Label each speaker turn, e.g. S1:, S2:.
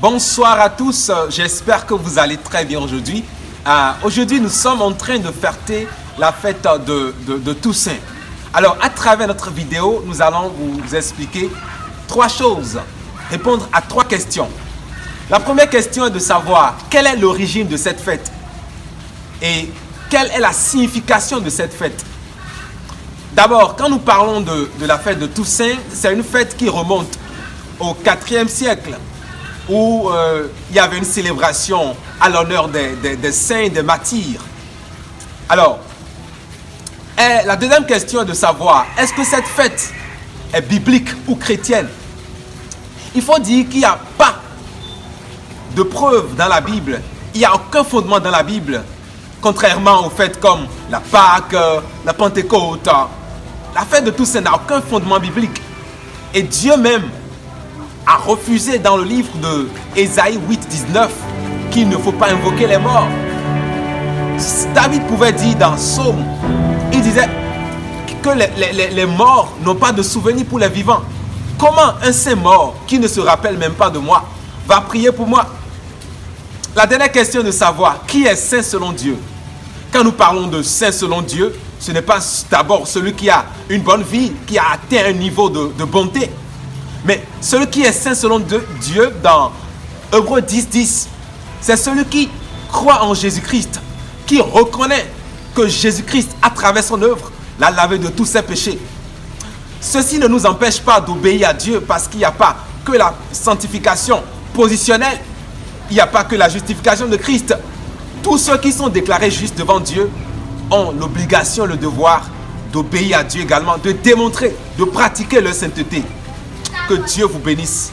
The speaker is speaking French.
S1: Bonsoir à tous, j'espère que vous allez très bien aujourd'hui. Aujourd'hui, nous sommes en train de fêter la fête de Toussaint. Alors, à travers notre vidéo, nous allons vous expliquer trois choses, répondre à trois questions. La première question est de savoir quelle est l'origine de cette fête et quelle est la signification de cette fête. D'abord, quand nous parlons de la fête de Toussaint, c'est une fête qui remonte au IVe siècle, où il y avait une célébration à l'honneur des saints et des martyrs. Alors, la deuxième question est de savoir, est-ce que cette fête est biblique ou chrétienne? Il faut dire qu'il n'y a pas de preuve dans la Bible, il n'y a aucun fondement dans la Bible, contrairement aux fêtes comme la Pâque, la Pentecôte. La fête de Toussaint n'a aucun fondement biblique. Et Dieu même a refusé dans le livre de Ésaïe 8,19 qu'il ne faut pas invoquer les morts. David pouvait dire dans Psaume, il disait que les morts n'ont pas de souvenir pour les vivants. Comment un saint mort qui ne se rappelle même pas de moi va prier pour moi? La dernière question est de savoir qui est saint selon Dieu. Quand nous parlons de saint selon Dieu, ce n'est pas d'abord celui qui a une bonne vie, qui a atteint un niveau de bonté. Mais celui qui est saint selon Dieu, dans Hébreux 10,10, c'est celui qui croit en Jésus-Christ, qui reconnaît que Jésus-Christ, à travers son œuvre, l'a lavé de tous ses péchés. Ceci ne nous empêche pas d'obéir à Dieu parce qu'il n'y a pas que la sanctification positionnelle, il n'y a pas que la justification de Christ. Tous ceux qui sont déclarés justes devant Dieu ont l'obligation, le devoir d'obéir à Dieu également, de démontrer, de pratiquer leur sainteté. Que Dieu vous bénisse.